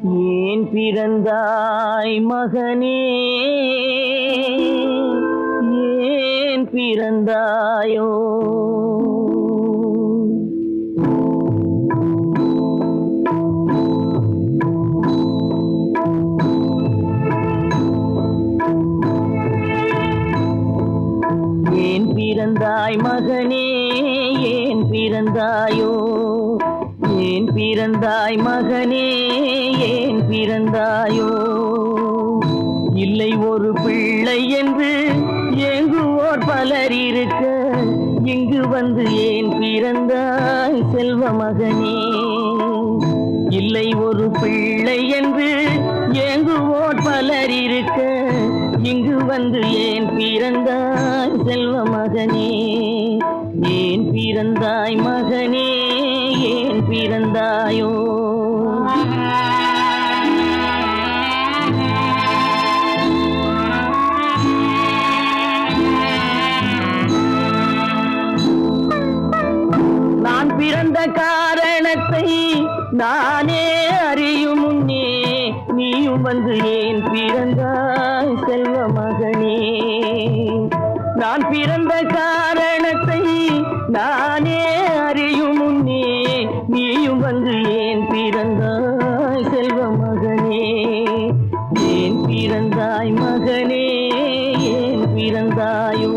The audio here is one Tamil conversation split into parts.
ஏன் பிறந்தாய் மகனே, ஏன் பிறந்தாயோ? ஏன் பிறந்தாய் மகனே, ஏன் பிறந்தாயோ? ஏன் பிறந்தாய் மகனே, ஏன் பிறந்தாயோ? இல்லை ஒரு பிள்ளை என்று ஏங்குவோர் பலர் இருக்க, இங்கு வந்து ஏன் பிறந்தாய் செல்வ மகனே? இல்லை ஒரு பிள்ளை என்று ஏங்குவோர் பலர் இருக்க, இங்கு வந்து ஏன் பிறந்தாய் செல்வ மகனே? ஏன் பிறந்தாய் மகனே, ஏன் பிறந்தாயோ? நான் பிறந்த காரணத்தை நானே அறியும் முன்னே, நீயும் வந்து ஏன் பிறந்தாய் செல்வ மகனே? நான் பிறந்த காரணத்தை நானே அறியும் முன்னே, நீயும் வந்து ஏன் பிறந்தாய் செல்வ மகனே? ஏன் பிறந்தாய் மகனே, ஏன் பிறந்தாயோ?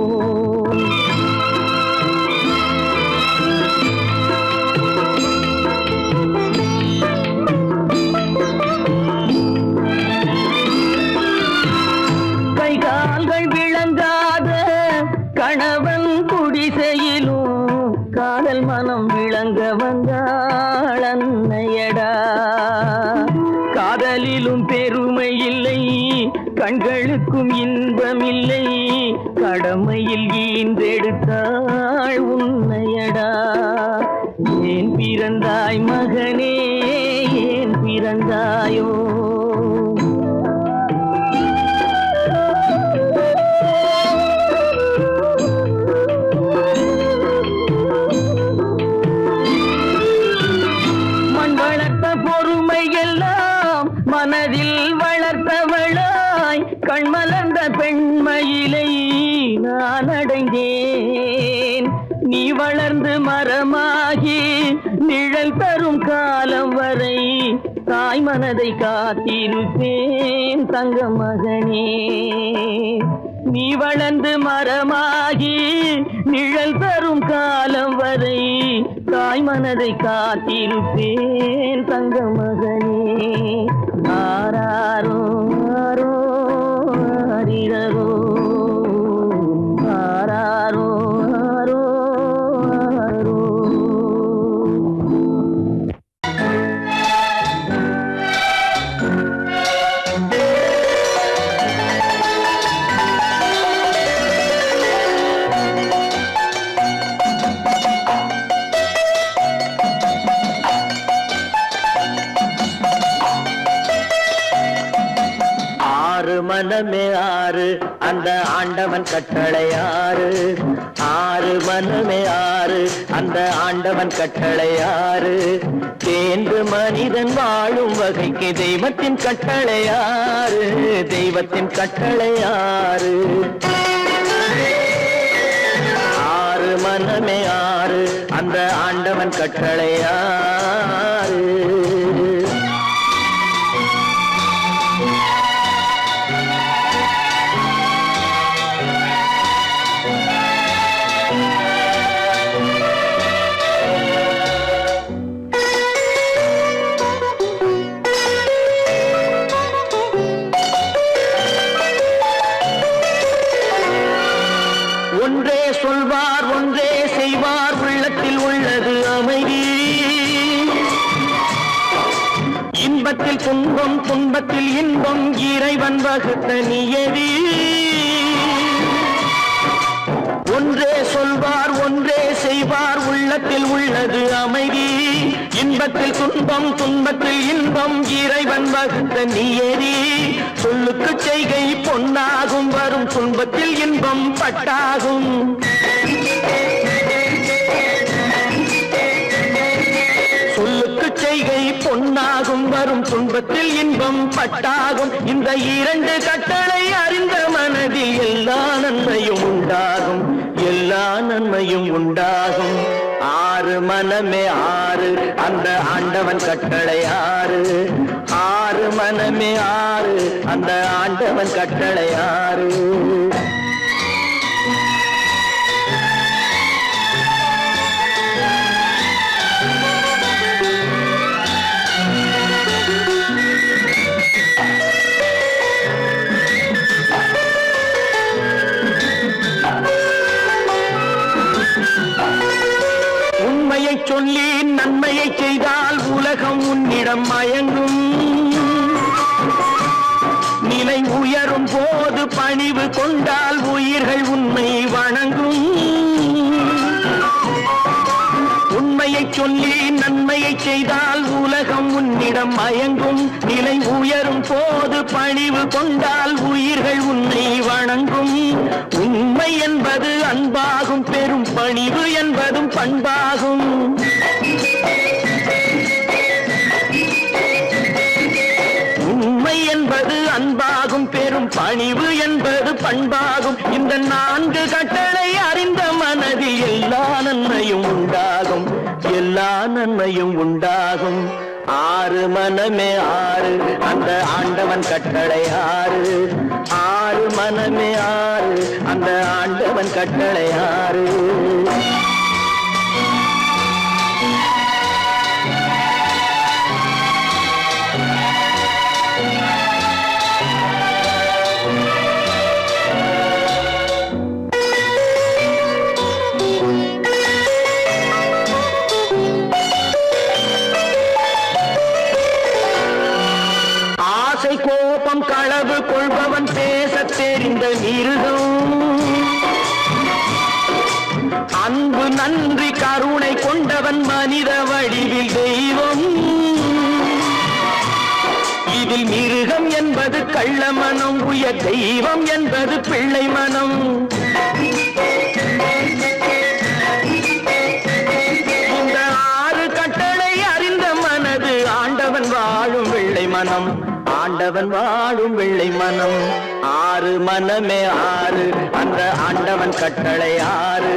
கணவன் குடிசையிலும் காதல் மனம் விளங்க வந்தாள் அன்னையடா. காதலிலும் பெருமை இல்லை, கண்களுக்கும் இன்பம் இல்லை, கடமையில் ஈன்றெடுத்தாள் உன்னையடா. ஏன் பிறந்தாய் மகனே, ஏன் பிறந்தாயோ? மனதில் வளர்த்தவளாய் கண்மலர்ந்த பெண்மயிலை நான் அடைந்தேன். நீ வளர்ந்து மரமாகி நிழல் தரும் காலம் வரை தாய் மனதை காத்திருப்பேன் தங்க மகனே. நீ வளர்ந்து மரமாகி நிழல் தரும் காலம் வரை தாய் மனதை காத்திருப்பேன் தங்க மகனே. ஆராரோ ஆரோ ஆரிரரோ, ஆராரோ ஆரோ ஆரோ. மனமே ஆறு, அந்த ஆண்டவன் கட்டளை ஆறு. ஆறு மனமே ஆறு, அந்த ஆண்டவன் கட்டளை ஆறு. தேர்ந்து மனிதன் வாழும் வகைக்கு தெய்வத்தின் கட்டளை ஆறு, தெய்வத்தின் கட்டளை ஆறு. ஆறு மனமே ஆறு, அந்த ஆண்டவன் கட்டளை ஆறு. ஒன்றே சொல்வார், ஒன்றே செய்வார், உள்ளத்தில் உள்ளது அமைதி. இன்பத்தில் துன்பம், துன்பத்தில் இன்பம், இறைவன் வகுத்த நியதி. ஒன்றே சொல்வார், ஒன்றே செய்வார், உள்ளத்தில் உள்ளது அமைதி. இன்பத்தில் துன்பம், துன்பத்தில் இன்பம், இறைவன் வகுத்த நியதி. சொல்லுக்கு செய்கை பொன்னாகும், வரும் துன்பத்தில் இன்பம் பட்டாகும். சொல்லுக்கு செய்கை பொன்னாகும், வரும் துன்பத்தில் இன்பம் பட்டாகும். இந்த இரண்டு கட்டளை அறிந்த மனதில் எல்லா நன்மையும் உண்டாகும், எல்லா நன்மையும் உண்டாகும். ஆறு மனமே ஆறு, அந்த ஆண்டவன் கட்டளை ஆறு. ஆறு மனமே ஆறு, அந்த ஆண்டவன் கட்டளை ஆறு. உண்மையை சொல்லி நன்மையை செய்தால் உலகம் உன்னிடம் மயங்கும். நிலை உயரும் போது பணிவு கொண்டால் உயிர்கள் உன்னை வணங்கும். உண்மையை சொல்லி நன்மையை செய்தால் உலகம் உன்னிடம் மயங்கும். நிலை உயரும் போது பணிவு கொண்டால் உயிர்கள் உன்னை வணங்கும். உண்மை என்பது அன்பாகும், பெரும் பணிவு என்பதும் பண்பாகும். உண்மை என்பது அன்பாகும், பெரும் பணிவு என்பது பண்பாகும். இந்த நான்கு கட்டளை அறிந்த மனதில் எல்லா நன்மையும் உண்டாகும், எல்லா நன்மையும் உண்டாகும். ஆறு மனமே ஆறு, அந்த ஆண்டவன் கட்டளை ஆறு. ஆறு மனமே ஆறு, அந்த ஆண்டவன் கட்டளை ஆறு. கோபம் களவு கொள்பவன் பேச தெரிந்த மிருகம். அன்பு நன்றி கருணை கொண்டவன் மனித வடிவில் தெய்வம். இதில் மிருகம் என்பது கள்ள மனம், உயர் தெய்வம் என்பது பிள்ளை மனம். இந்த ஆறு கட்டளை அறிந்த மனது ஆண்டவன் வாழும் வெள்ளை மனம், ஆண்டவன் வாழும் வெள்ளை மனம். ஆறு மனமே ஆறு, அந்த ஆண்டவன் கட்டளை ஆறு.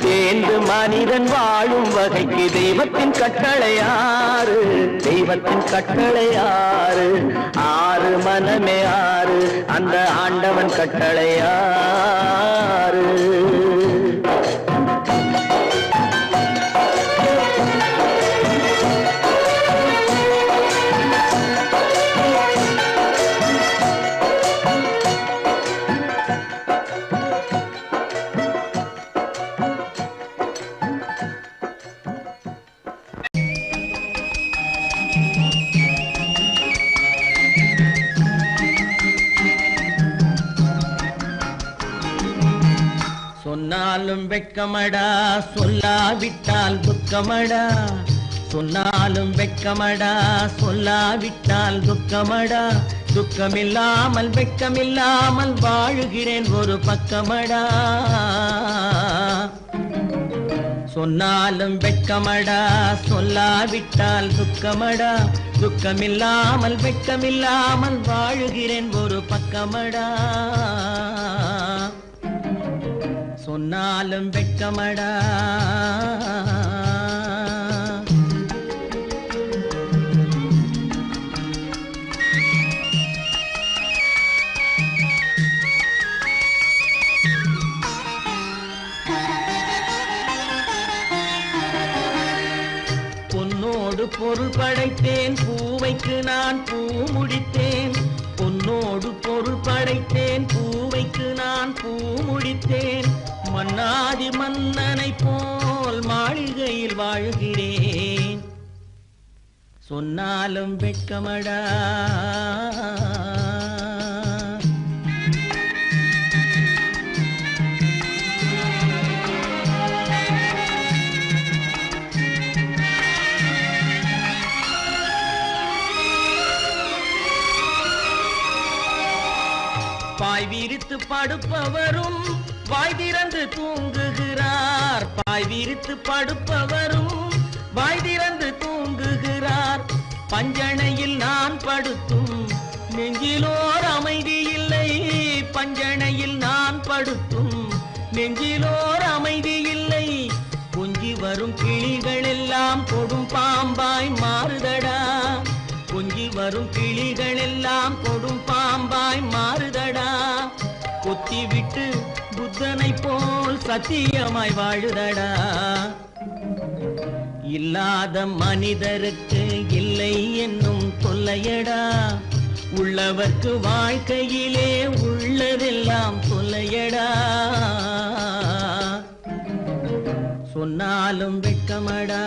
தேர்ந்து மனிதன் வாழும் வகைக்கு தெய்வத்தின் கட்டளை ஆறு, தெய்வத்தின் கட்டளை ஆறு. ஆறு மனமே ஆறு, அந்த ஆண்டவன் கட்டளை ஆறு. சொன்னாலும் வெட்கமடா, சொல்லாவிட்டால் துக்கமடா. சொன்னாலும் வெட்கமடா, சொல்லாவிட்டால் துக்கமடா. துக்கமில்லாமல் வெட்கமில்லாமல் வாழுகிறேன் ஒரு பக்கமடா. சொன்னாலும் வெட்கமடா, சொல்லாவிட்டால் துக்கமடா. துக்கமில்லாமல் வெட்கமில்லாமல் வாழுகிறேன் ஒரு பக்கமடா. சொன்னாலும் வெட்கமடா. பொன்னோடு பொருள் படைத்தேன், பூவைக்கு நான் பூ முடித்தேன். பொன்னோடு பொருள் படைத்தேன், பூவைக்கு நான் பூ முடித்தேன். மன்னாதி மன்னனை போல் மாளிகையில் வாழ்கிறேன். சொன்னாலும் வெட்கமடா. பாய் விரித்து படுப்பவரும் வாய் திறந்து தூங்குகிறார். பாய் விரித்து படுப்பவரும் வாய் திறந்து தூங்குகிறார். பஞ்சணையில் நான் படுத்தும் நெஞ்சிலோர் அமைதி இல்லை. பஞ்சணையில் நான் படுத்தும் நெஞ்சிலோர் அமைதி இல்லை. கொஞ்சி வரும் கிளிகள் எல்லாம் கொடும் பாம்பாய் மாறுதடா. கொஞ்சி வரும் கிளிகள் எல்லாம் கொடும் பாம்பாய் மாறுதடா. கொத்தி விட்டு புத்தனை போல் சத்தியமாய் வாழுதடா. இல்லாத மனிதருக்கு இல்லை என்னும் தொல்லையடா. உள்ளவர்க்கு வாழ்க்கையிலே உள்ளதெல்லாம் தொல்லையடா. சொன்னாலும் வெட்கமடா.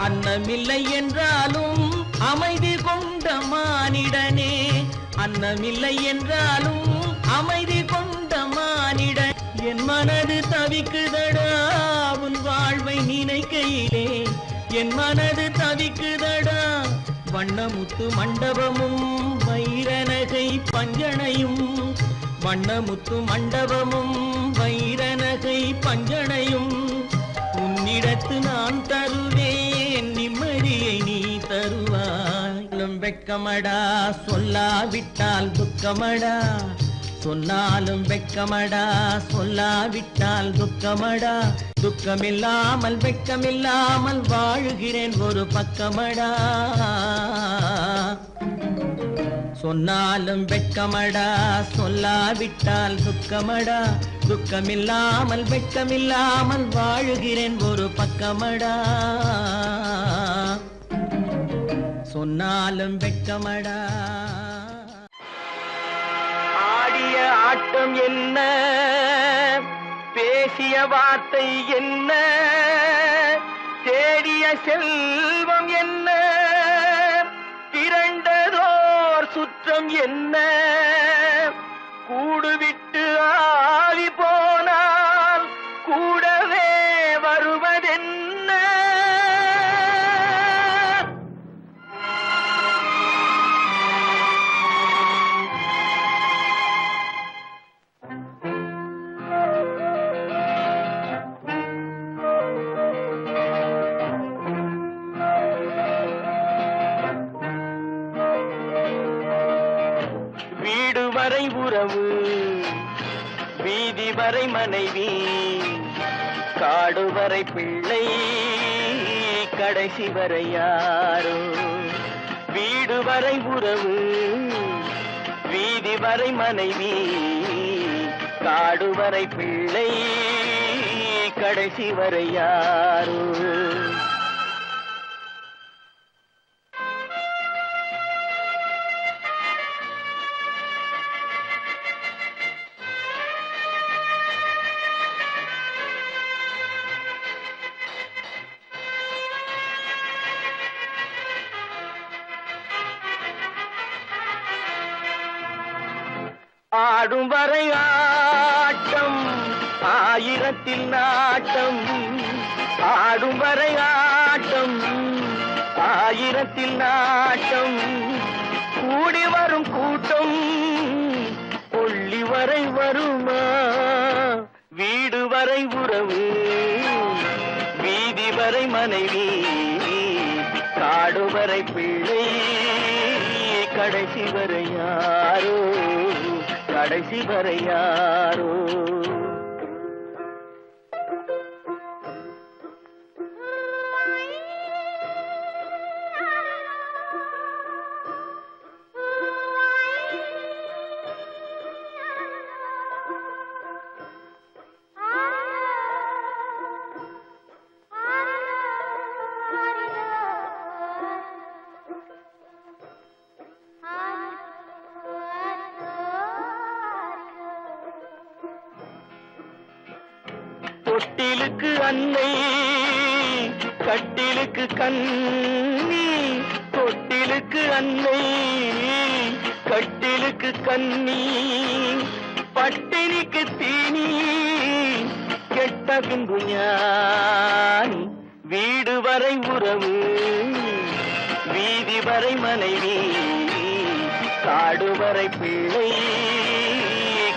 அன்னமில்லை என்றாலும் அமைதி கொண்ட மானிடனே. அன்னமில்லை என்றாலும் அமைதி கொண்ட மானிடன். என் மனது தவிக்குதடா உன் வாழ்வை நினைக்கையிலே. என் மனது தவிக்குதடா. வண்ணமுத்து மண்டபமும் வைரநகை பஞ்சணையும். வண்ணமுத்து மண்டபமும் வைரநகை பஞ்சணையும். உன்னிடத்து நான் தருவேன் நிம்மதியை நீ தருவாய். வெட்கமடா சொல்லாவிட்டால் துக்கமடா. சொன்னாலும் வெட்கமடா சொல்லாவிட்டால் துக்கமடா. துக்கமில்லாமல் வெட்கமில்லாமல் வாழுகிறேன் ஒரு பக்கமடா. சொன்னாலும் வெட்கமடா சொல்லாவிட்டால் துக்கமடா. துக்கமில்லாமல் வெட்கமில்லாமல் வாழுகிறேன் ஒரு பக்கமடா. சொன்னாலும் வெட்கமடா. ஆடிய ஆட்டம் என்ன, பேசிய வார்த்தை என்ன, தேடிய செல்வம் என்ன, திரண்டதோர் சுற்றம் என்ன, கூடுவிட்டு ஆவி போனால் கூடவே வருவதென்ன. வீடு வரை உறவு, வீதி வரை மனைவி, காடு வரை பிள்ளை, கடைசி வரை யாரோ. வீடு வரை உறவு, வீதி வரை மனைவி, காடு வரை பிள்ளை, கடைசி வரை யாரோ. ஆடும் வரை ஆட்டம் ஆயிரத்தில் நாட்டம். ஆடும் வரை ஆட்டம் ஆயிரத்தில் நாட்டம். கூடி வரும் கூட்டம் கொள்ளி வரை வருமா. வீடு வரை உறவு, வீதி வரை மனைவி, காடு வரை பிள்ளை, கடைசி வரை யாரோ, கடைசி வரை யாரோ. தொட்டிலுக்கு அன்னை, கட்டிலுக்கு கண்ணி. தொட்டிலுக்கு அன்னை, கட்டிலுக்கு கண்ணி, பட்டினிக்கு தீனி, கெட்ட பின்பு ஞானி. வீடு வரை உறவு, வீதி வரை மனைவி, காடு வரை பிள்ளை,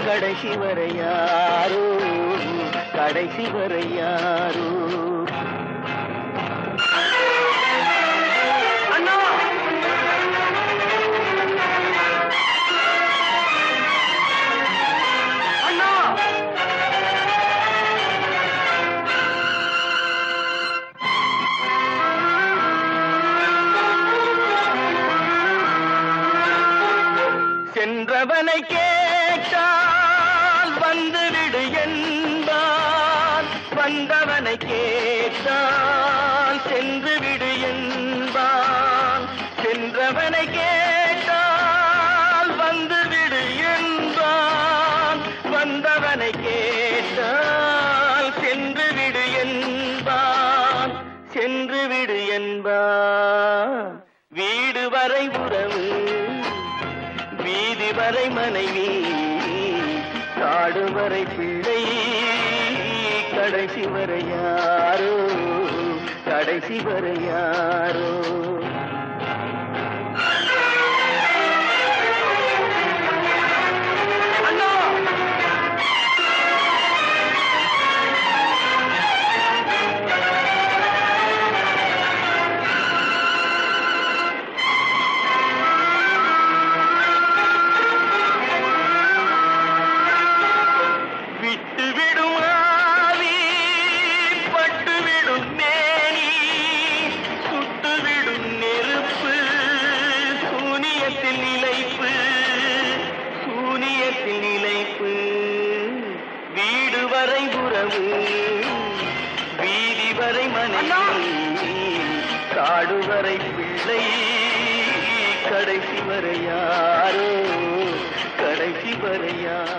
கடைசி வரை யாரோ, கடைசி வரை யாரோ. சென்றவனை கேட்டால் வந்துவிடு என்பான், வந்தவனை கேட்டால் சென்றுவிடு என்பான். சென்றவனை கேட்டால் வந்துவிடு என்பான், வந்தவனை கேட்டால் சென்றுவிடு என்பான், சென்றுவிடு என்பான். வீடு வரை உறவு, வீதி வரை மனைவி, காடு வரை பிள்ளை, கடைசி வரை யாரோ, கடைசி வரை யாரோ. வீடு வரை உறவு, வீதி வரை மனைவி, காடு வரை பிள்ளை, கடைசி வரை யாரோ, கடைசி வரை யாரோ.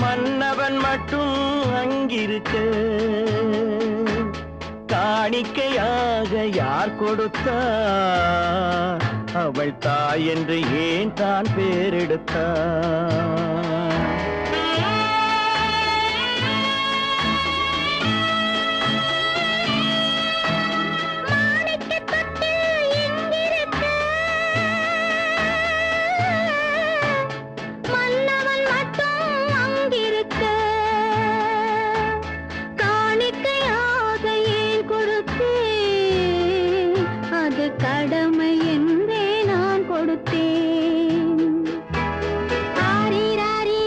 மன்னவன் மட்டும் அங்கிருக்க, காணிக்கையாக யார் கொடுத்தார், அவள் தாய் என்று ஏன் தான் பேரெடுத்தார். கடமை என்றே நான் கொடுத்தேன். ஆரி ராரி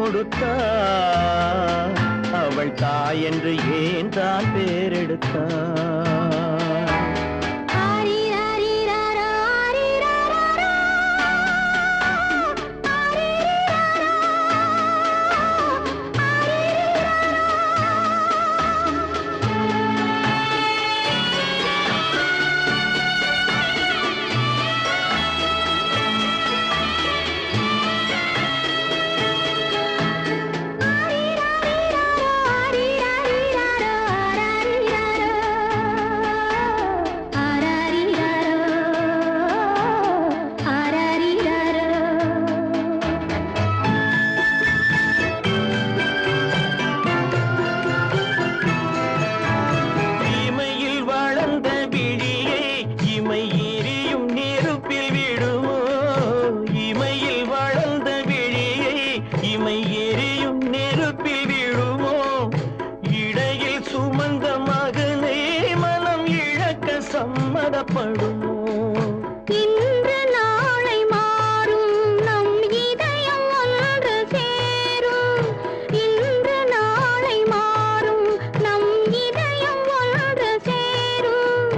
கொடுத்தார், அவள் தாய் என்று ஏன் தான் பேரெடுத்தார்? சம்மதப்படுமோ? இன்று நாளை மாறும் நம் இதயம் ஒன்று சேரும். இன்று நாளை மாறும் நம் இதயம் ஒன்று சேரும்.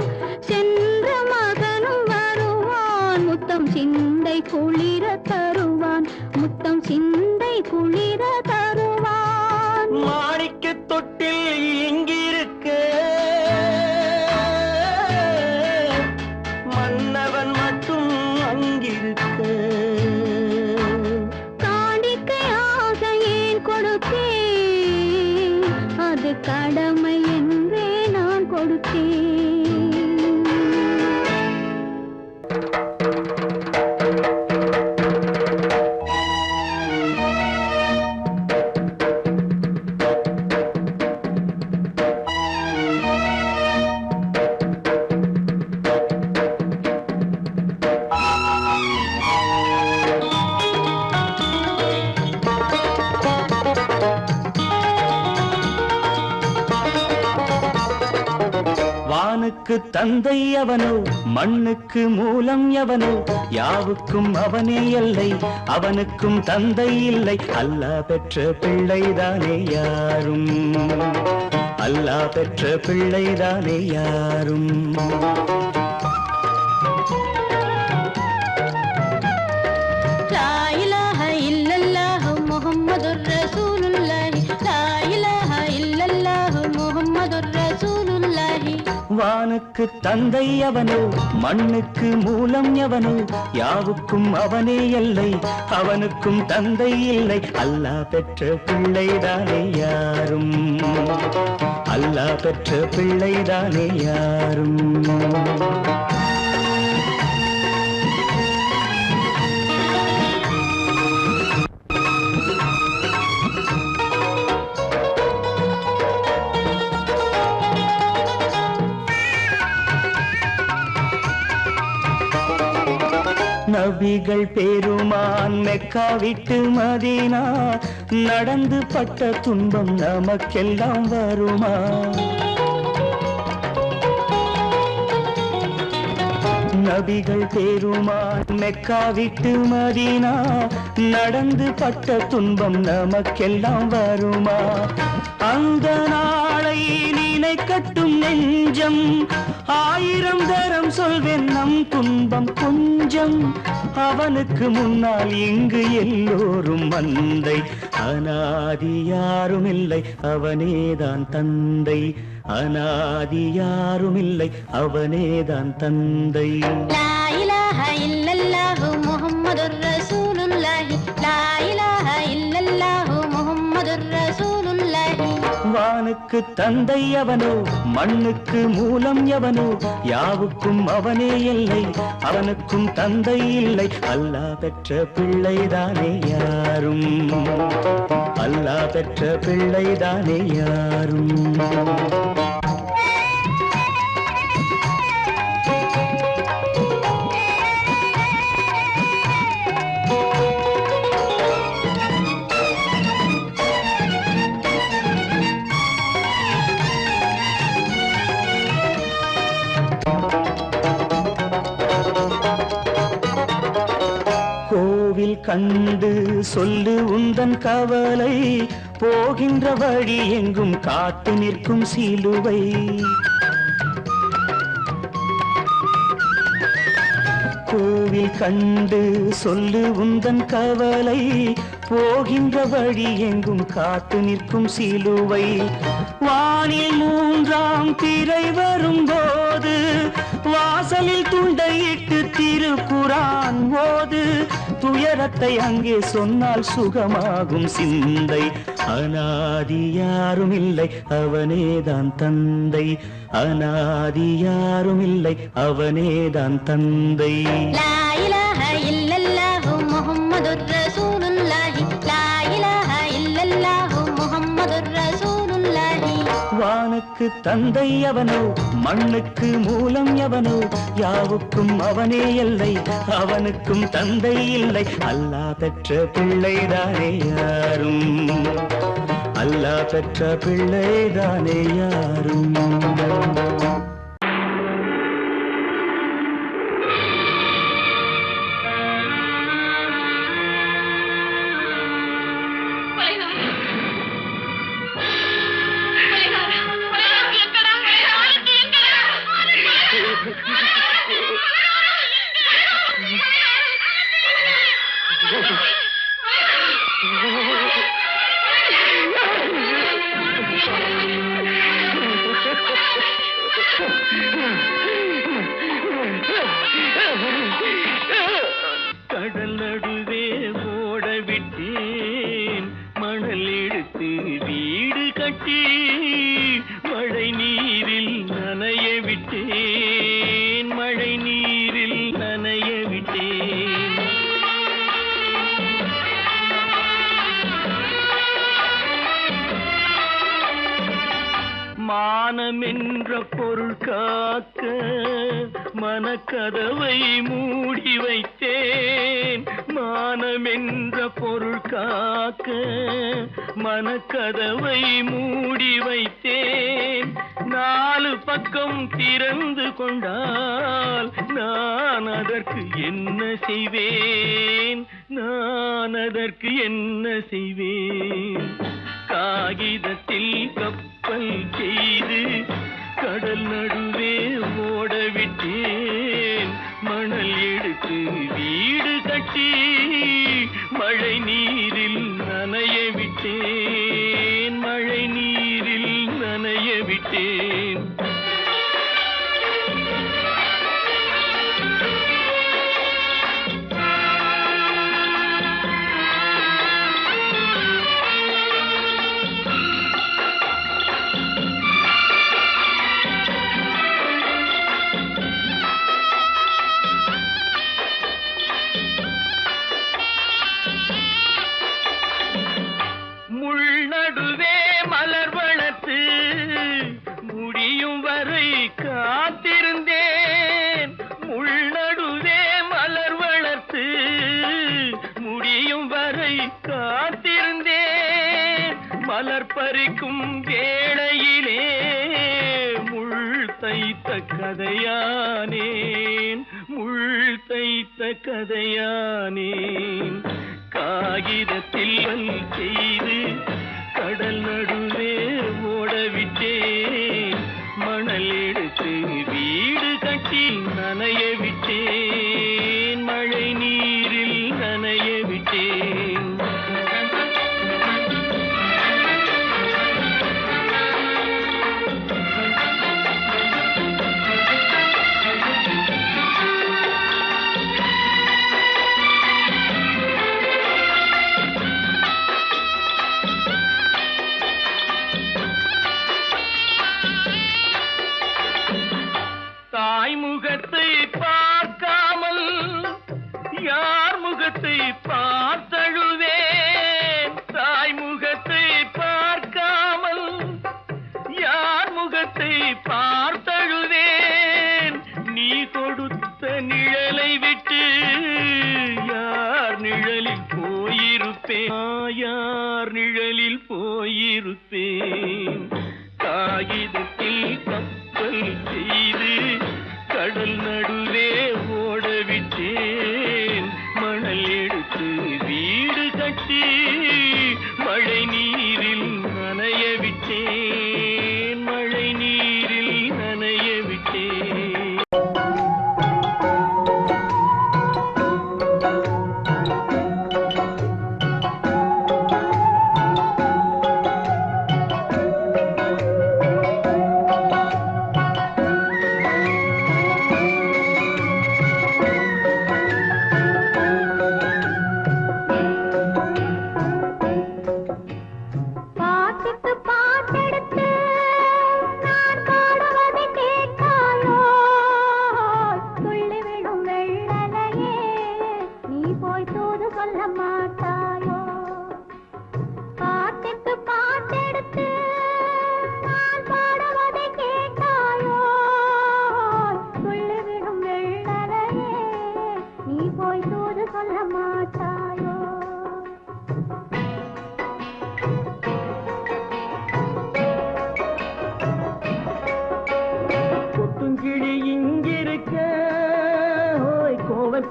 சென்ற மகனும் வருவான், முத்தம் சிந்தை குளிர தருவான், முத்தம் சிந்தை குளிர தருவான். மாணிக்க தொட்டில் இங்கிருக்க மன்னவன் மட்டும் அங்கிருக்க. காணிக்கையாக ஏன் கொடுத்தேன், அது கடமை என்றே நான் கொடுத்தேன். வானுக்கு தந்தை அவனோ, மண்ணுக்கு மூலம் எவனோ, யாவுக்கும் அவனே எல்லை, அவனுக்கும் தந்தை இல்லை. அல்லாஹ் பெற்ற பிள்ளைதானே யாரும், அல்லாஹ் பெற்ற பிள்ளைதானே யாரும். லா இலாஹ இல்லல்லாஹு முஹம்மதுர் ரசூலுல்லாஹி, லா இலாஹ இல்லல்லாஹு முஹம்மதுர் ரசூலுல்லாஹி. வானுக்கு தந்தை அவனோ, மண்ணுக்கு மூலம் எவனோ, யாவுக்கும் அவனே எல்லை, அவனுக்கும் தந்தை இல்லை. அல்லாஹ் பெற்ற பிள்ளைதானே யாரும், அல்லாஹ் பெற்ற பிள்ளைதானே யாரும். நபிகள் பெருமான் மெக்கா விட்டு மதீனா நடந்து பட்ட துன்பம் நமக்கெல்லாம் வருமா? நபிகள் பெருமான் மெக்கா விட்டு மதீனா நடந்து பட்ட துன்பம் நமக்கெல்லாம் வருமா? அந்த நாளை நினைக்கட்டும் நெஞ்சம், ஆயிரம் தரம் சொல்வேன் நம் துன்பம் கொஞ்சம். அவனுக்கு முன்னால் இங்கு எல்லோரும் மந்தை, அநாதி யாரும் இல்லை அவனேதான் தந்தை, அநாதி யாரும் இல்லை அவனேதான் தந்தை. லா இலாஹ இல்லல்லாஹு முஹம்மதுர் ரசூலுல்லாஹி, லா இலாஹ இல்லல்லாஹு முஹம்மதுர் ரசூலுல்லாஹி. வானுக்கு தந்தை அவனோ, மண்ணுக்கு மூலம் எவனோ, யாவுக்கும் அவனே எல்லை, அவனுக்கும் தந்தை இல்லை. அல்லாஹ் பெற்ற பிள்ளைதானே யாரும், அல்லாஹ் பெற்ற பிள்ளைதானே யாரும். கண்டு சொல்லு உந்தன் கவலை போகின்ற வழி எங்கும் காத்து நிற்கும் சிலுவை கோவில் கண்டு சொல்லு உந்தன் கவலை போகின்ற வழி எங்கும் காத்து நிற்கும் சிலுவை வானில் மூன்றாம் திரை வரும்போது வாசலில் துண்டையிட்டு திருக்குரான் ஓது துயரத்தை அங்கே சொன்னால் சுகமாகும் சிந்தை அநாதி யாரும் இல்லை அவனேதான் தந்தை அநாதி யாரும் இல்லை அவனேதான் தந்தை லா இலாஹ இல்லல்லாஹு முஹம்மதுர் ரசூலுல்லாஹி லா இலாஹ இல்லல்லாஹு முஹம்மதுர் ரசூலுல்லாஹி வானுக்கு தந்தை அவனோ மண்ணுக்கு மூலம் எவனோ யாவுக்கும் அவனே எல்லை அவனுக்கும் தந்தை இல்லை அல்லாஹ் பெற்ற பிள்ளைதானே யாரும் அல்லாஹ் பெற்ற பிள்ளைதானே யாரும் கடல் நடுவே ஓட விட்டேன் மணல் எடுத்து வீடு கட்டி மழை நீரில் நனைய விட்டேன் மழை நீரில் நனைய விட்டேன் மானம் என்ற பொருள் காக்க மனக்கதவை மூடி வைத்தேன் மானம் என்ற பொருள் காக்க மனக்கதவை மூடி வைத்தேன் நாலு பக்கம் திறந்து கொண்டால் நான் அதற்கு என்ன செய்வேன் நான் அதற்கு என்ன செய்வேன் காகிதத்தில் கப்பல் செய்து கடல் நடுவே ஓட விட்டேன் மணல் எடுத்து வீடு கட்டி மழை நீரில் நனைய விட்டேன் மழை நீரில் நனைய விட்டேன் காத்திருந்தேன் முள்நடுவே மலர் வளர்த்து முடியும் வரை காத்திருந்தேன் மலர் பறிக்கும் வேளையிலே முள் தைத்த கதையானேன் முள் தைத்த கதையானேன் காகிதத்தில் செய்து கடல் நடுவே ஓடவிட்டேன் மணல் எடுத்து வீடு கட்டி நனைய விட்டேன் மழை நீரில் நனைய விட்டேன் முகத்தை பார்க்காமல் யார் முகத்தை பார்த்தழுவேன் தாய் முகத்தை பார்க்காமல் யார் முகத்தை பார்த்தழுவேன் நீ கொடுத்த நிழலை விட்டு யார் நிழலில் போயிருப்பேன் யார் நிழலில் போயிருப்பேன் காகிதத்தில் கப்பல் செய்து கடல் நடுவே ஓடவிட்டேன் மணல் எடுத்து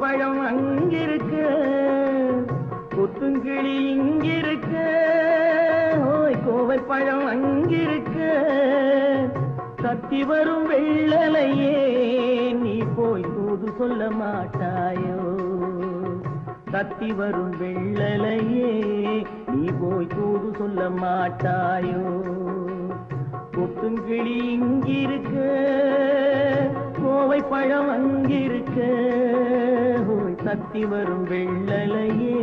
பழம் அங்கிருக்க கொத்துங்கிளி இங்கிருக்க ஓய் கோவை பழம் அங்கிருக்க தத்தி வரும் வெள்ளலையே நீ போய் தூது சொல்ல மாட்டாயோ தத்தி வரும் வெள்ளலையே நீ போய் தூது சொல்ல மாட்டாயோ கொத்துங்கிளி இங்கிருக்க கோவை பழம் அங்கிருக்க ஓய் தத்தி வரும் வெள்ளலையே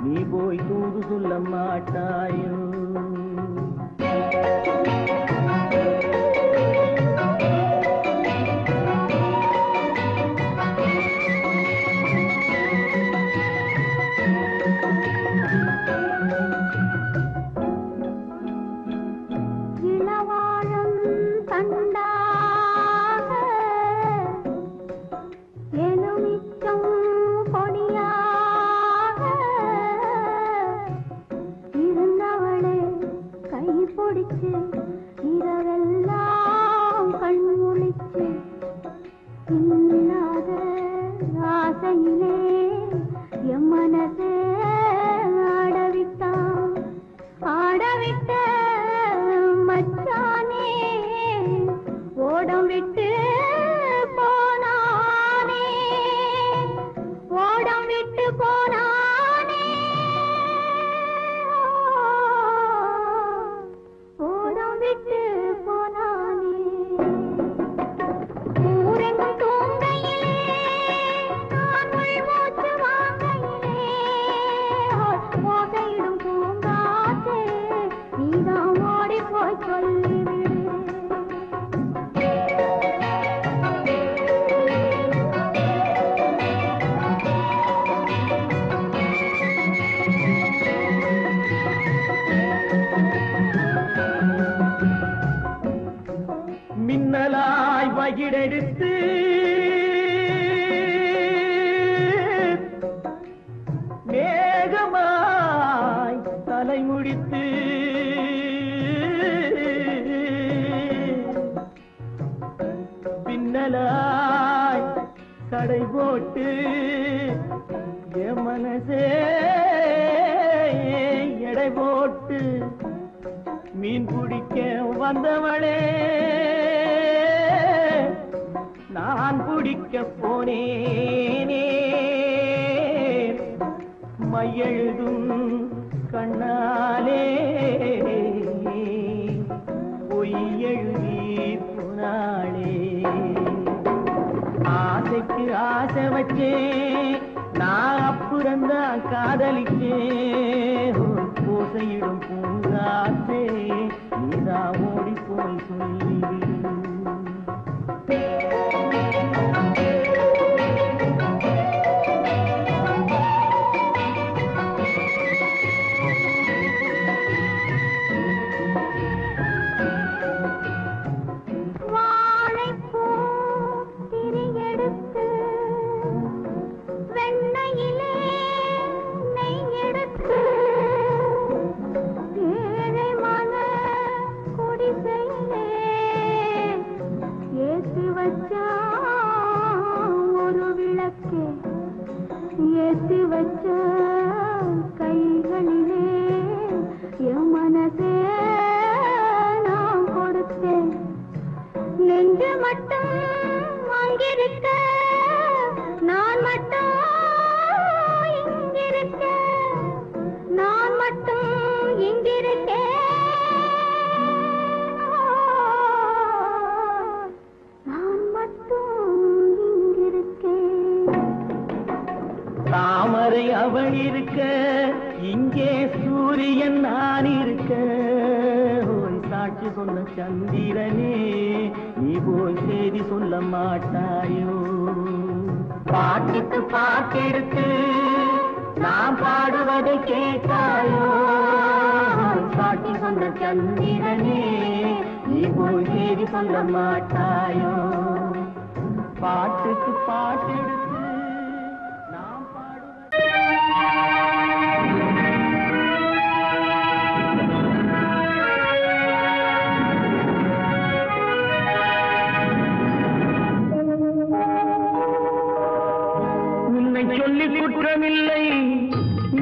நீ போய் தூது சொல்ல மாட்டாயோ இரவெல்லாம் கண்முழிச்சு இல்லாத ஆசையிலே என் மனசே ஆடவிட்ட மச்சானே ஓடம் விட்டு போனானே ஓடம் விட்டு போனானே ஓடம் விட்டு போனானே ஊரெங்கும் தூங்கையிலே நான் உள்மூச்சு வாங்கையிலே ஓசையிடும் பூங்காற்றே நீதான் ஓடி போய் சொல்லிவிடு மின்னலாய் வகிடெடுத்து மேகமாய் தலைமுடித்து பின்னலாய் கடை போட்டு என் மனசே எடை போட்டு மீன் பிடிக்க வந்தவளே நான் பிடிக்க போனேனே மையெழுதும் கண்ணாலே பொய் எழுதி போனாளே ஆசைக்கு ஆசை வச்சேன் நான் அப்புறந்தான் காதலிச்சேன் பூசையிடும் பூங்காற்றே நீதா ஓடி போய் சொல்லிவிடு ஒரு விளக்கு ஏற்றி வச்ச கைகளிலே என் மனசே நான் கொடுத்தேன் நெஞ்சு மட்டும் அங்கிருக்க நான் மட்டும் இங்கிருக்க நான் மட்டும் இங்கிருக்கேன் தாமரை அவள் இருக்க இங்கே சூரியன் நான் இருக்க ஓய் சாட்சி சொன்ன சந்திரனே நீ போய் செய்தி சொல்ல மாட்டாயோ பாட்டுக்கு பாட்டெடுத்து நான் பாடுவதை கேட்டாயோ சாட்சி சொன்ன சந்திரனே நீ போய் செய்தி சொல்ல மாட்டாயோ பாட்டுக்கு பாட்டெடுத்து குற்றமில்லை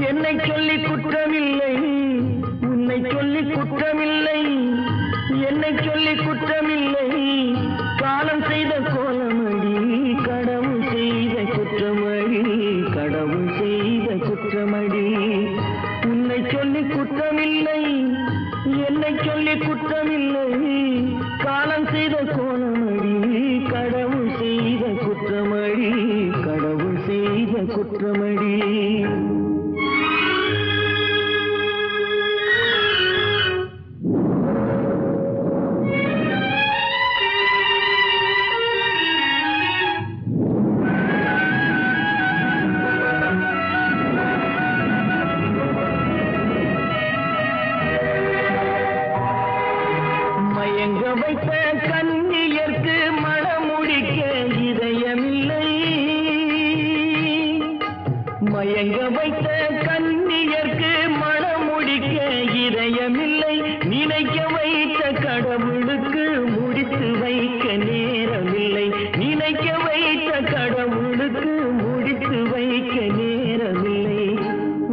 என்னை சொல்லி குற்றமில்லை உன்னை சொல்லி குற்றமில்லை என்னை சொல்லி குற்றமில்லை காலம் செய்த கோலமடி கடவுள் செய்த குற்றமடி கடவுள் செய்த குற்றமடி உன்னை சொல்லி குற்றமில்லை என்னை சொல்லி குற்றமில்லை காலம் செய்த கோலமடி கடவுள் செய்த குற்றமடி கடவுள் செய்த குற்றமடி மயங்க வைத்த கண்ணியர்க்கு மணமுடிக்க இதயமில்லை மயங்க வைத்த கண்ணியர்க்கு மணமுடிக்க இதயமில்லை நினைக்க வைத்த கடவுளுக்கு முடித்து வைக்க நேரமில்லை நினைக்க வைத்த கடவுளுக்கு முடித்து வைக்க நேரமில்லை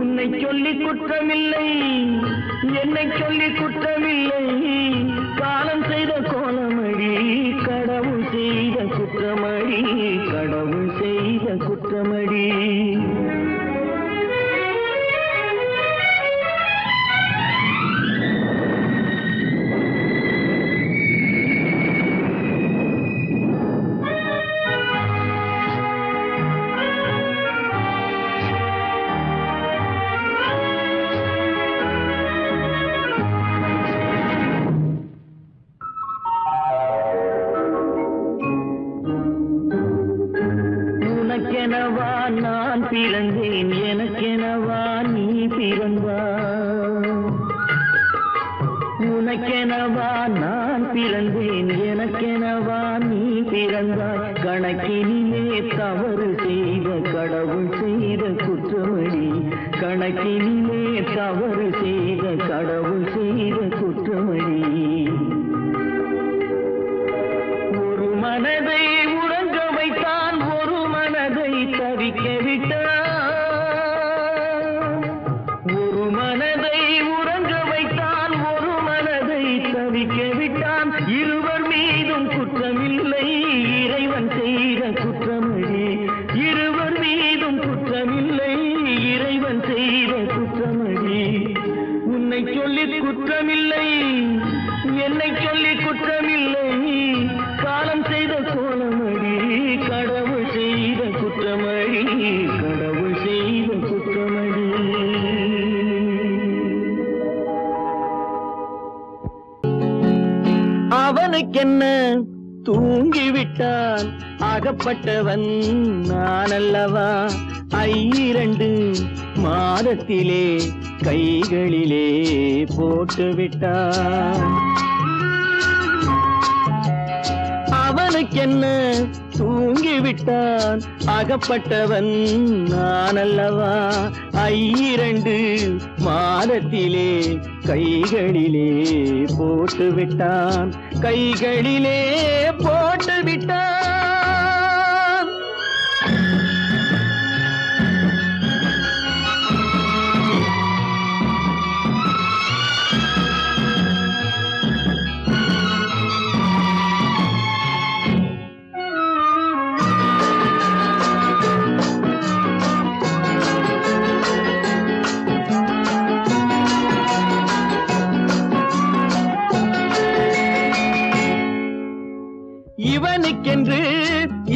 உன்னை சொல்லி குற்றமில்லை என்னை சொல்லி குற்றமில்லை காலம் செய்த கோலமடி கடவுள் செய்த குற்றமடி கடவுள் செய்த குற்றமடி உனக்கெனவா நான் பிறந்தேன் எனக்கெனவா நீ பிறந்தாய் உனக்கெனவா நான் பிறந்தேன் எனக்கெனவா நீ பிறந்தாய் கணக்கினிலே தவறு செய்த கடவுள் செய்த குற்றமடி கணக்கினிலே தவறு செய்த கடவுள் செய்த குற்றமடி ஒரு மனதை உறங்க வைத்தான் ஒரு மனதை தவிக்க விட்டான் ஒரு மனதை உறங்க வைத்தான் ஒரு மனதை தவிக்க விட்டான் இருவர் மீதும் குற்றமில்லை இறைவன் செய்த குற்றமடி இருவர் மீதும் குற்றமில்லை இறைவன் செய்த குற்றமடி உன்னை சொல்லி குற்றமில்லை என்னை சொல்லி குற்றமில்லை காலம் செய்த கோலமடி கடவுள் செய்த குற்றமடி கடவுள் செய்த குற்றமடி அவனுக்கென்ன தூங்கிவிட்டான் அகப்பட்டவன் நான் அல்லவா 2 மாதத்திலே கைகளிலே போட்டுவிட்டான் அவனுக்கென்ன தூங்கிவிட்டான் அகப்பட்டவன் நான் அல்லவா 2 மாதத்திலே கைகளிலே போட்டுவிட்டான் கைகளிலே போட்டுவிட்டான் இவனுக்கென்று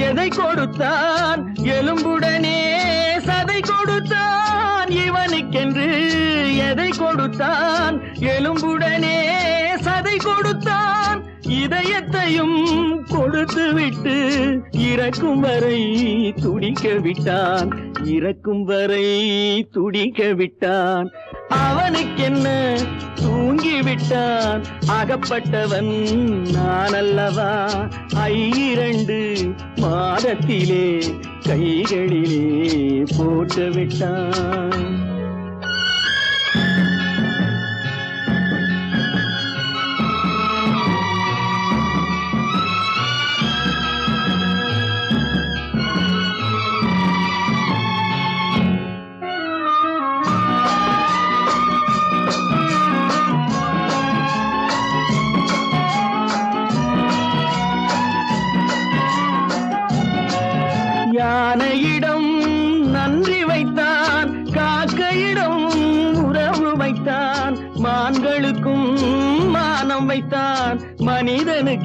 எதை கொடுத்தான் எலும்புடனே சதை கொடுத்தான் இவனுக்கென்று எதை கொடுத்தான் எலும்புடனே சதை கொடுத்தான் இதயத்தையும் கொடுத்து விட்டு இறக்கும் வரை துடிக்க விட்டான் இறக்கும் வரை துடிக்க விட்டான் அவனுக்கென்ன தூங்கிவிட்டான் அகப்பட்டவன் நான் அல்லவா 2 மாதத்திலே கைகளிலே போட்டு விட்டான்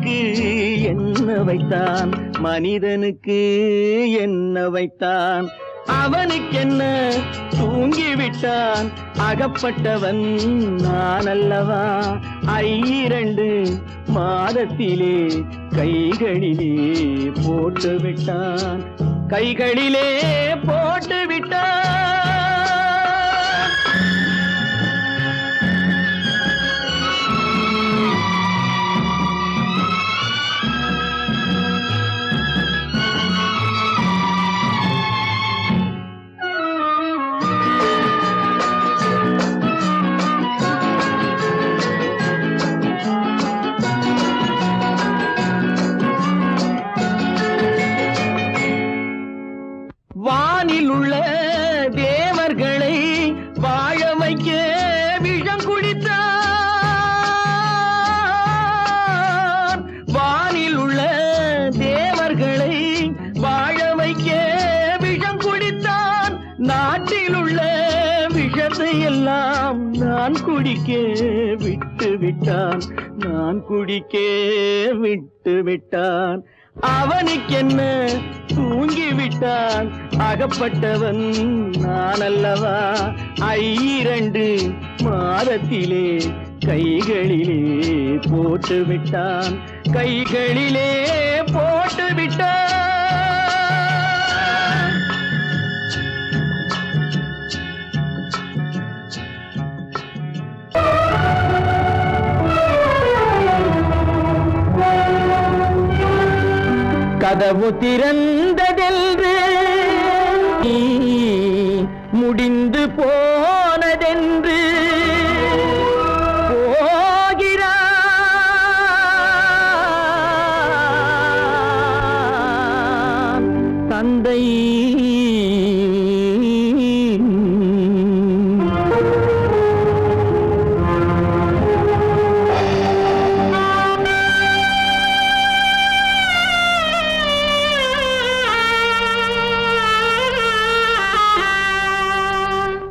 மனிதனுக்கு என்ன வைத்தான், மனிதனுக்கு என்ன வைத்தான், அவனுக்கென்ன தூங்கிவிட்டான், அகப்பட்டவன் நான் அல்லவா, 2 மாதத்திலே கைகளிலே போட்டு விட்டான், கைகளிலே போட்டு விட்டான். வானில் உள்ள தேவர்களை வாழ வைக்க விஷம் குடித்தான், வானில் உள்ள தேவர்களை வாழ வைக்க விஷம் குடித்தான், நாட்டில் உள்ள விஷத்தை எல்லாம் நான் குடிக்க விட்டு விட்டான், நான் குடிக்க விட்டு விட்டான், அவனுக்கென்ன தூங்கிவிட்டான், அகப்பட்டவன் நான் அல்லவா, 2 மாதத்திலே கைகளிலே போட்டு விட்டான், கைகளிலே போட்டு விட்டான். கதவு திறந்ததென்று முடிந்து போனதென்று போகிறான் தந்தை.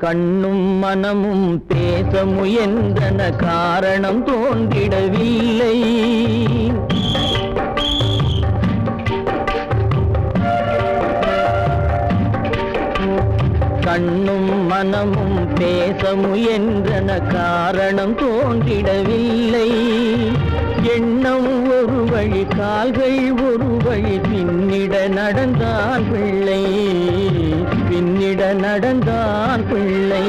கண்ணும் மனமும் பேச முயன்றன, காரணம் தோன்றிடவில்லை, கண்ணும் மனமும் பேச முயன்றன, காரணம் தோன்றிடவில்லை, எண்ணம் ஒரு வழி, கால்கள் ஒரு வழி, பின்னிட நடந்தான் பிள்ளை, பின்னிட நடந்தான் பிள்ளை.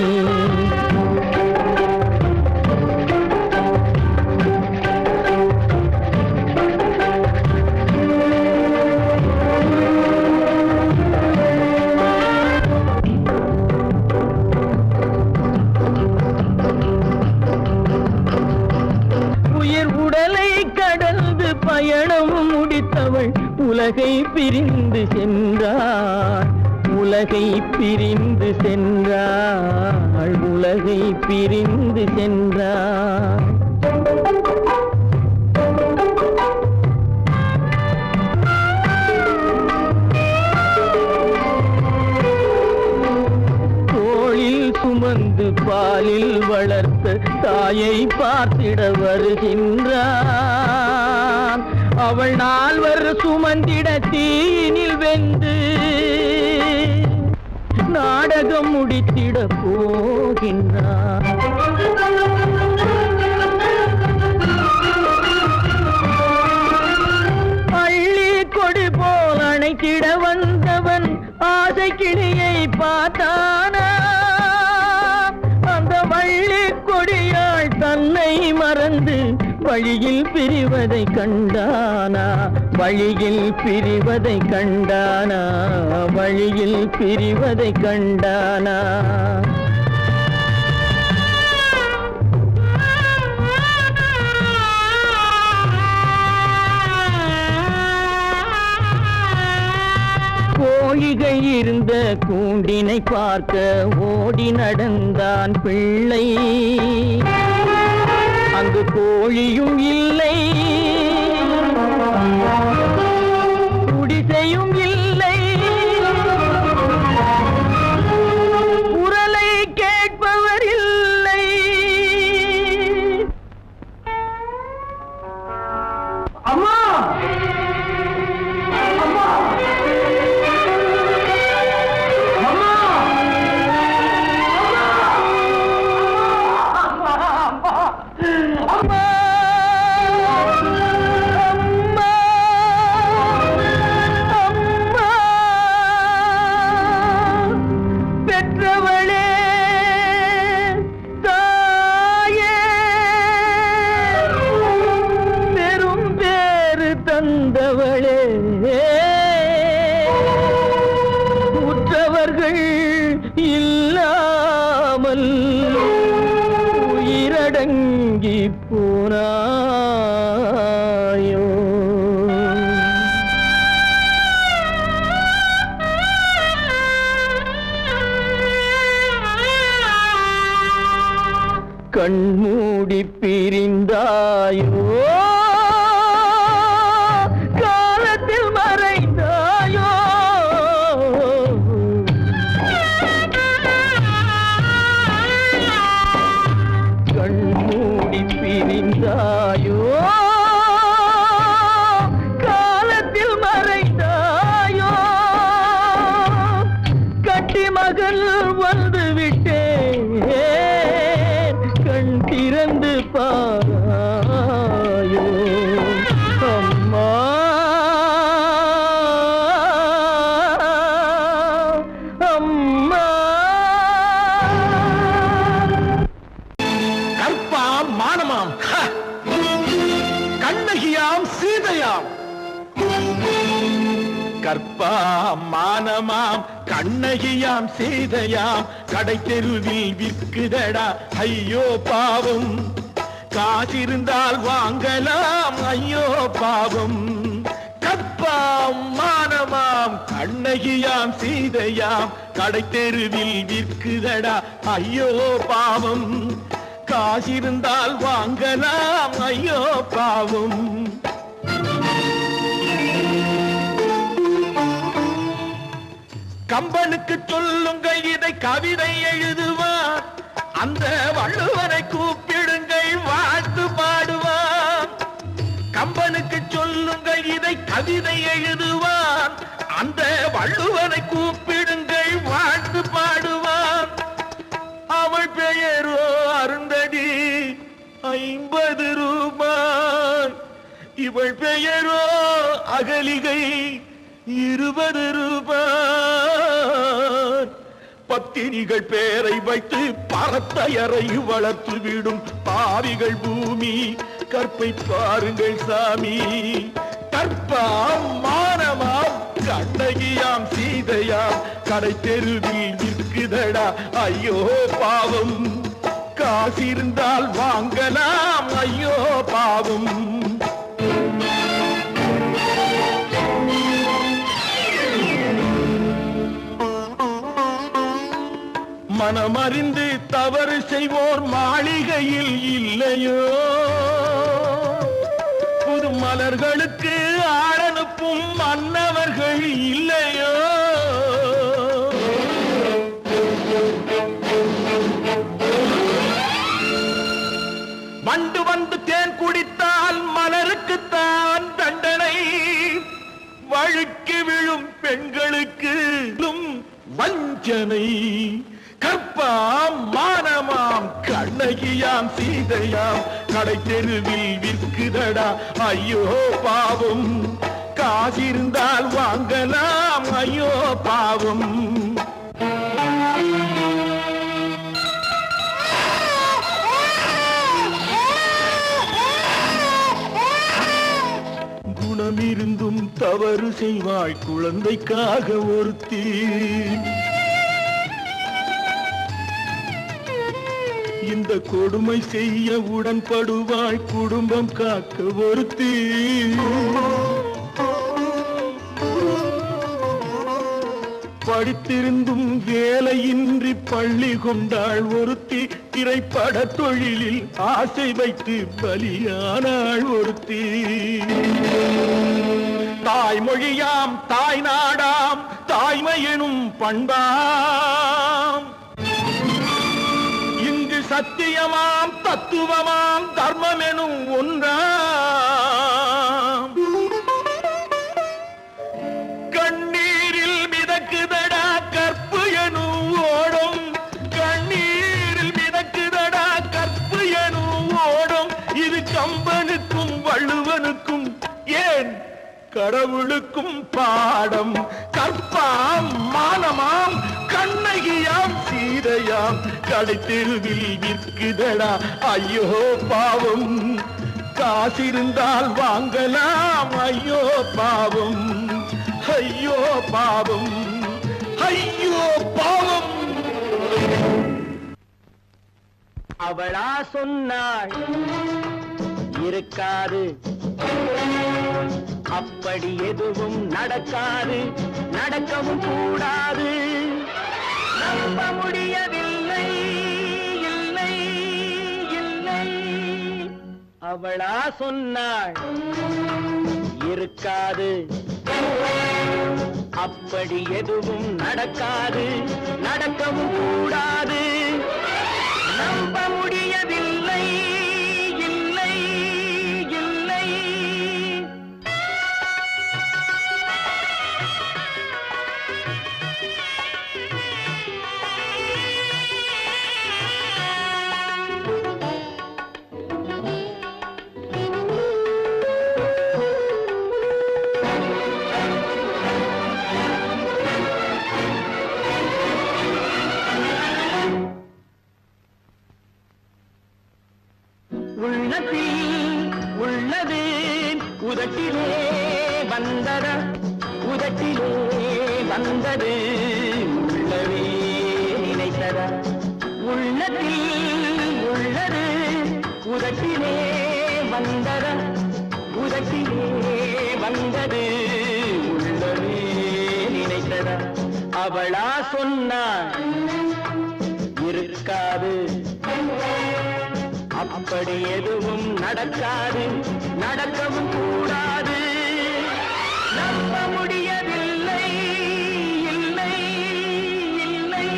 உயிர் உடலை கடந்து பயணம் முடித்தவள் உலகை பிரிந்து சென்றாள், உலகை பிரிந்து சென்றாள், உலகை பிரிந்து சென்றாள். தோளில் சுமந்து பாலில் வளர்த்த தாயை பார்த்திட வருகின்றான், அவள் 4 சுமந்திட தீனில் வெந்து நாடகம் முடித்திட போகின்றான். அள்ளி கொடி போல் அணைத்திட வந்தவன் ஆசை கிளியை பார்த்தானா, அந்த வள்ளி கொடியாள் தன்னை மறந்து வழியில் பிரிவதை கண்டானா, வழியில் பிரிவதை கண்டானா, வழியில் பிரிவதை கண்டானா. கோழிகள் இருந்த கூண்டினை பார்க்க ஓடி நடந்தான் பிள்ளை, அங்கு கோழியும் இல்லை, குடிசையும் இல்லை, குரலை கேட்பவர் இல்லை. அம்மா வந்தவளே உற்றவர்கள் இல்லாமல் உயிரடங்கி போனாயோ கண்மூடி பிரிந்தாயோ காலத்தில் மறைந்தாயோ கண்மூடி பிரிந்தாயோ காலத்தில் மறைந்தாயோ கட்டி மகள் வந்து விட்டேன் கண் திறந்து பாராயோ அம்மா அம்மா கற்பாம் மானமாம் கண்ணகியாம் சீதையாம் கற்பாம் மானமாம் கண்ணகியாம் சீதையாம் கடை தெருவில் விற்குதடா ஐயோ பாவம் காசிருந்தால் வாங்கலாம் ஐயோ பாவம் கற்பாம் மானமாம் கண்ணகியாம் சீதையாம் கடை தெருவில் விற்குதடா ஐயோ பாவம் காசிருந்தால் வாங்கலாம் ஐயோ பாவம் கம்பனுக்கு சொல்லுங்கள் இதை கவிதை எழுதுவார் அந்த வள்ளுவரை கூப்பிடுங்கள் வாழ்த்து பாடுவார் கம்பனுக்கு சொல்லுங்கள் இதை கவிதை எழுதுவார் அந்த வள்ளுவரை கூப்பிடுங்கள் வாழ்த்து பாடுவார் அவள் பெயரோ அருந்ததி 50 ரூபாய் இவள் பெயரோ அகலிகை 20 ரூபாய் பத்தினிகள் பேரை வைத்து பரத்தையறை வளர்த்து விடும் பாவிகள் பூமி கற்பை பாருங்கள் சாமி கற்பாம் மானமாம் கண்ணகியாம் சீதையாம் கடை தெருவில் விற்குதடா ஐயோ பாவம் காசிருந்தால் வாங்கலாம் ஐயோ பாவம் மனமறிந்து தவறு செய்வோர் மாளிகையில் இல்லையோ புது மலர்களுக்கு ஆளனுப்பும் மன்னவர்கள் இல்லையோ வண்டு வந்து தேன் குடித்தால் மலருக்குத்தான் தண்டனை வழுக்கி விழும் பெண்களுக்கு வஞ்சனை கற்பாம் மானமாம் கண்ணகியாம் சீதையாம் கடை தெருவில் விற்குதடா ஐயோ பாவம் காசிருந்தால் வாங்கலாம் ஐயோ பாவம் குணமிருந்தும் தவறு செய்வாய் குழந்தைக்காக ஒருத்தி இந்த கொடுமை செய்ய உடன்படுவாய் குடும்பம் காக்க ஒருத்தி படித்திருந்தும் வேலையின்றி பள்ளி கொண்டாள் ஒருத்தி திரைப்பட தொழிலில் ஆசை வைத்து பலியானாள் ஒருத்தி தாய்மொழியாம் தாய் நாடாம் தாய்மை எனும் பண்பாம் இங்கு சத்தியமாம் தத்துவமாம் தர்மம் எனும் ஒன்றாம் கண்ணீரில் மிதக்குதடா கற்பு எனும் ஓடும் கண்ணீரில் மிதக்குதடா கற்பு எனும் ஓடும் இது கம்பனுக்கும் வள்ளுவனுக்கும் ஏன் கடவுளுக்கும் பாடம் கற்பாம் மானமாம் கண்ணகியாம் சீதையாம் கடை தெருவில் விற்குதடா ஐயோ பாவம் காசிருந்தால் வாங்கலாம். ஐயோ பாவம், ஐயோ பாவம், ஐயோ பாவம். அவளா சொன்னாள் இருக்காது, அப்படி எதுவும் நடக்காது, நடக்கவும் கூடாது. நம்ப முடியவில்லை, இல்லை இல்லை. அவளா சொன்னாள் இருக்காது, அப்படி எதுவும் நடக்காது, நடக்கவும் கூடாது. நம்ப முடியவில்லை, இல்லை இல்லை. உள்ளத்தில் உள்ளது உதட்டிலே வந்ததா, உதட்டிலே வந்தது உள்ளவே நினைத்ததா. உள்ளத்தில் உள்ளது உதட்டிலே வந்ததா, உதட்டிலே வந்தது உள்ளவே நினைத்ததா. அவளா சொன்னாள் இருக்காது, அப்படி எதுவும் நடக்காது, நடக்கவும் கூடாது. நம்ப முடியவில்லை, இல்லை இல்லை.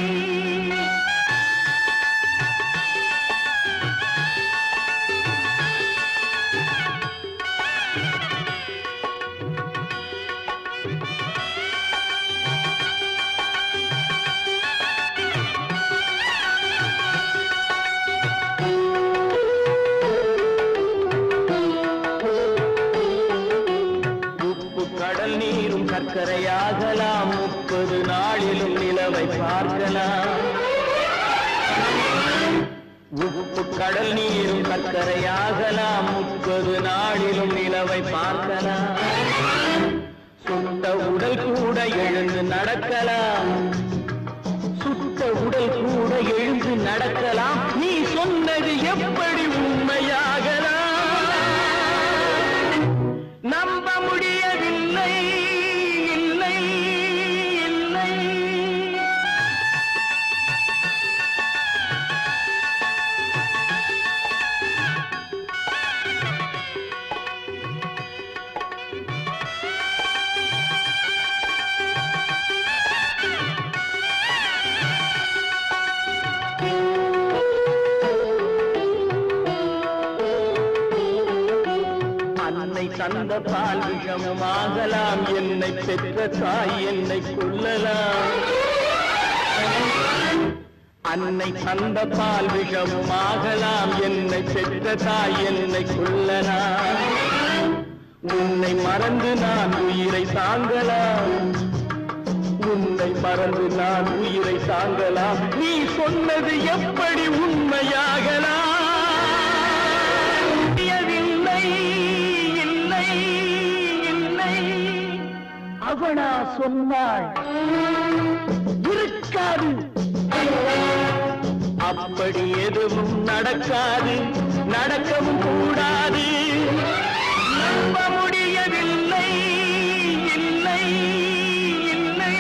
கடல் நீரும் சர்க்கரையாகலாம், 30 நாளிலும் நிலவை பார்க்கலாம். உப்பு கடல் நீரும் சர்க்கரையாகலாம், 30 நாளிலும் நிலவை பார்க்கலாம். சுட்ட உடல் கூட எழுந்து நடக்கலாம், சுட்ட உடல் கூட எழுந்து நடக்கலாம். நீ சொன்னது எப்படி உண்மையாகலாம்? நம்ப முடியவில்லை, இல்லை இல்லை. அன்னை தந்த பால் விஷமும் ஆகலாம், என்னை பெற்ற தாய் என்னை கொல்லலாம். அன்னை தந்த பால் விஷமும் ஆகலாம், என்னை பெற்ற தாய் என்னை கொல்லலாம். உன்னை மறந்து நான் உயிரை தாங்கலாம், உன்னை மறந்து நான் உயிரை தாங்கலாம். நீ சொன்னது எப்படி உண்மையாகலாம்? இல்லை இல்லை இல்லை. அவளா சொன்னாள் இருக்காது, அப்படி எதுவும் நடக்காது, நடக்கவும் கூடாது. நம்ப முடியவில்லை, இல்லை இல்லை.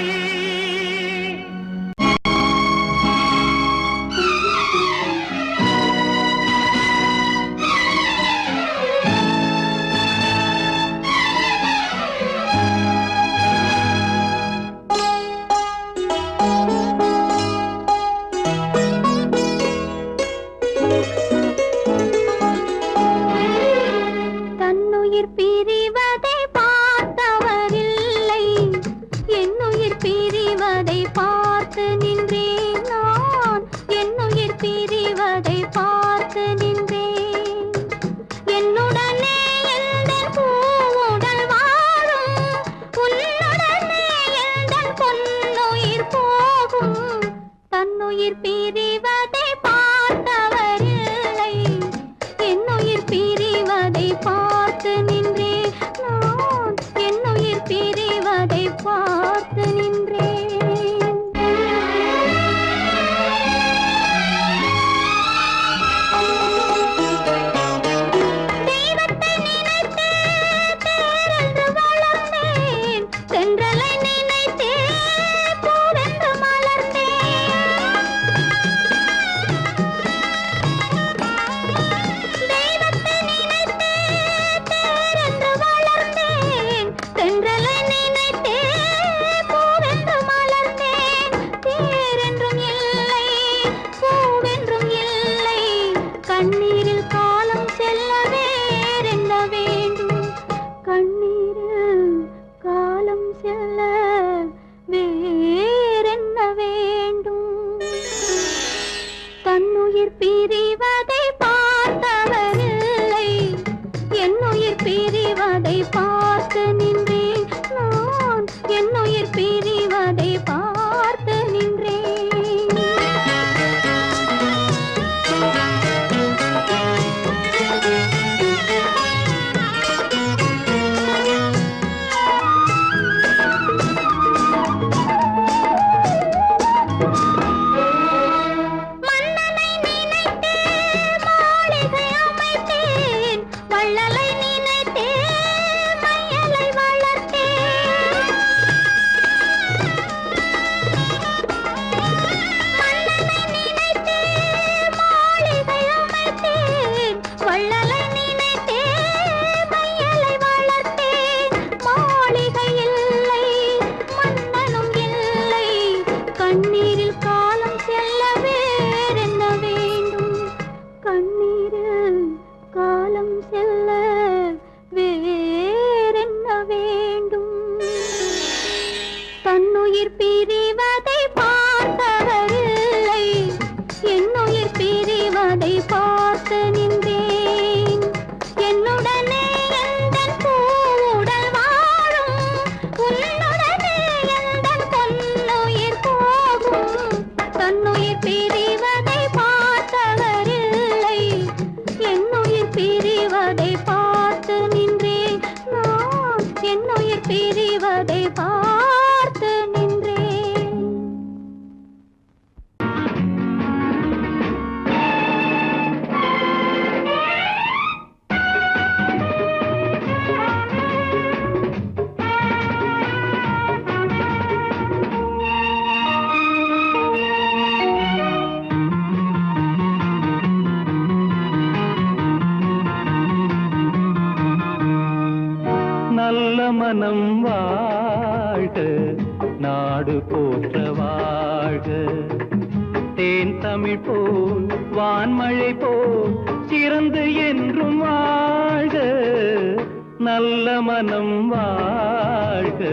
திரிவதை பார்த்து நின்றேன். நல்ல மனம் வாழ்க, நாடு போற்ற வாழ்க. தேன் தமிழ் போல் வான்மழை போல் சிறந்து என்றும் வாழ்க. நல்ல மனம் வாழ்க,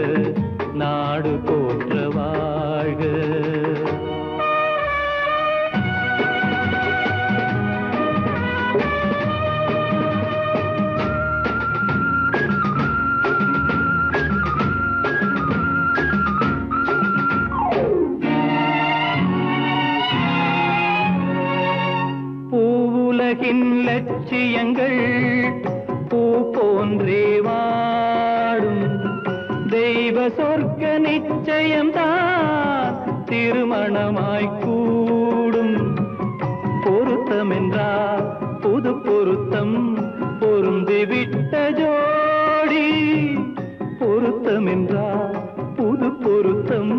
நாடு போற்ற வாழ்க. பூவுலகின் லட்சியங்கள் பூ போன்றே வாடும். தெய்வ சொர்க்க நிச்சயம்தான் திருமணமாய் கூடும். பொருத்தமென்றால் புது பொருத்தம் பொருந்திவிட்ட ஜோடி. பொருத்தமென்றால் புது பொருத்தம்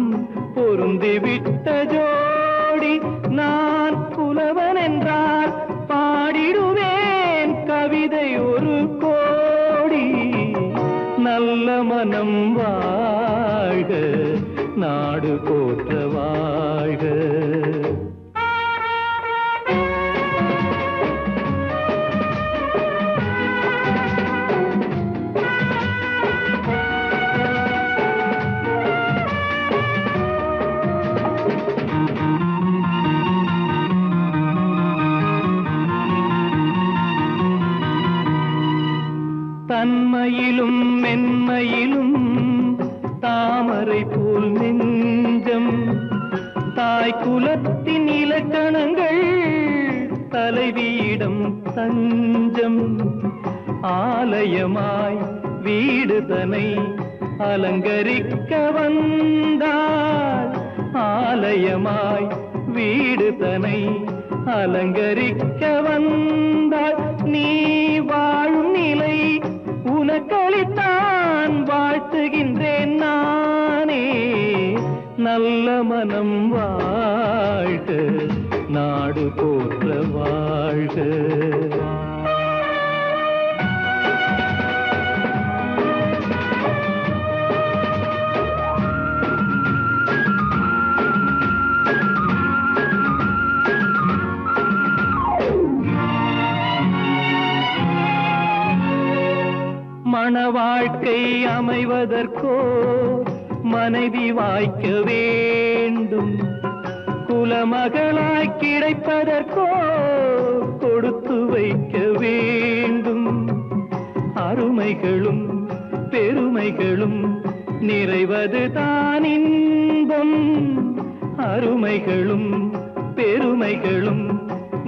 பொருந்திவிட்ட ஜோடி. நான் புலவன் என்றால் பாடிடுவேன் கவிதை ஒரு கோடி. நல்ல மனம் வாழ்க, நாடு போற்ற வாழ்க. தன்மையிலும் மென்மையிலும் தாமரை போல் நெஞ்சம். தாய் குலத்தின் இலக்கணங்கள் தலைவியிடம் தஞ்சம். ஆலயமாய் வீடு தனை அலங்கரிக்க வந்தாள். ஆலயமாய் வீடு தனை அலங்கரிக்க வந்தாள். நீ வாழும் நிலை உனக்களித்தான் வாழ்த்துகின்றேன் நானே. நல்ல மனம் வாழ்க, நாடு போற்ற வாழ்க. மண வாழ்க்கை அமைவதற்கோ மனைவி வாய்க்க வேண்டும். குலமகளாய் கிடைப்பதற்கோ கொடுத்து வைக்க வேண்டும். அருமைகளும் பெருமைகளும் நிறைவது தான் இன்பம். அருமைகளும் பெருமைகளும்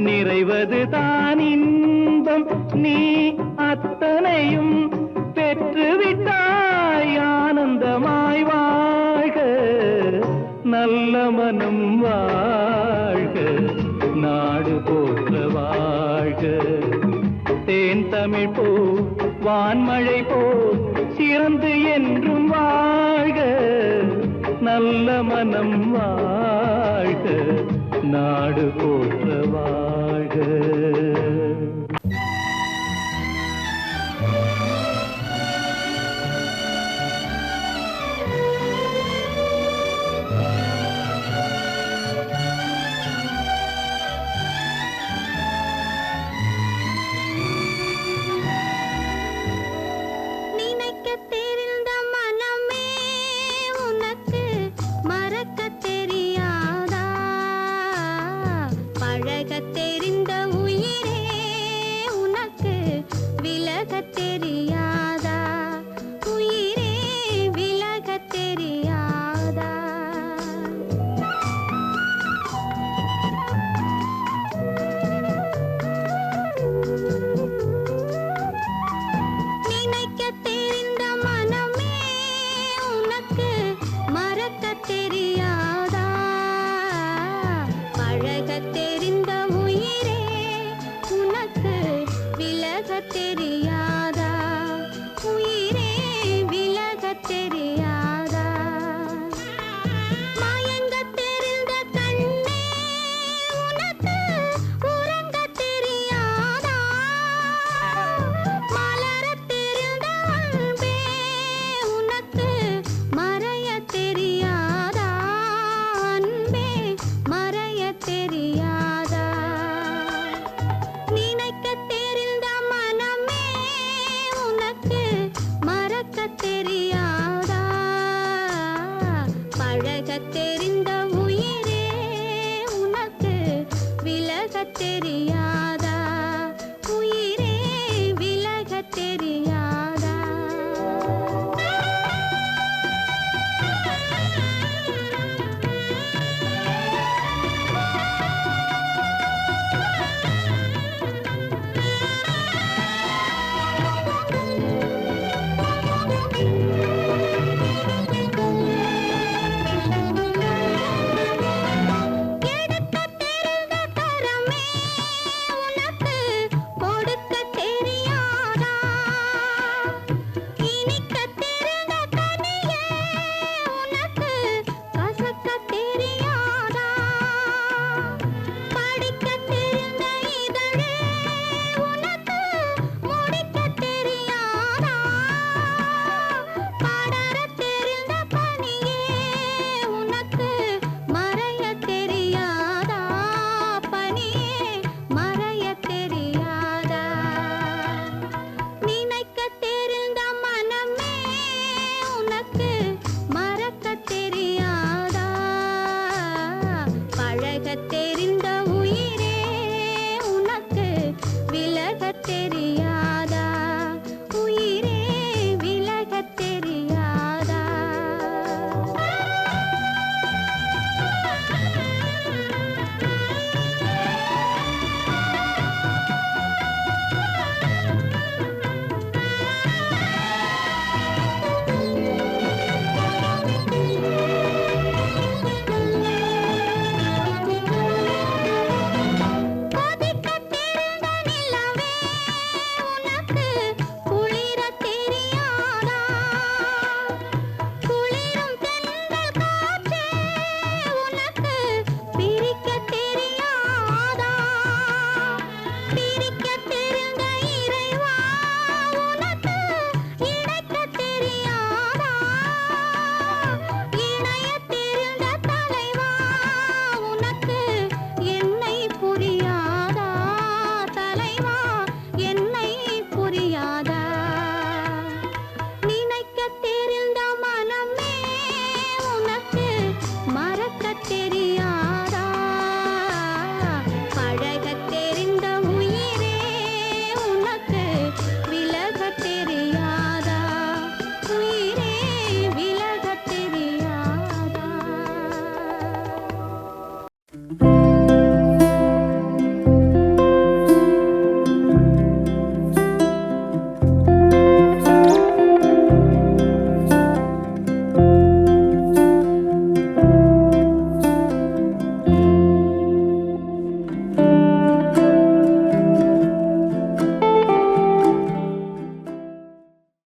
நிறைவது தான் இன்பம். நீ அத்தனையும் பெற்றுவிட்டாய் ஆனந்தமாய் வாழ்க. நல்ல மனம் வாழ்க, நாடு போற்ற வாழ்க. தேன் தமிழ் போ வான்மழை போ சிறந்து என்றும் வாழ்க. நல்ல மனம் வாழ்க, நாடு போற்ற வாழ்க. தெரிந்த உயிர் தெரியும்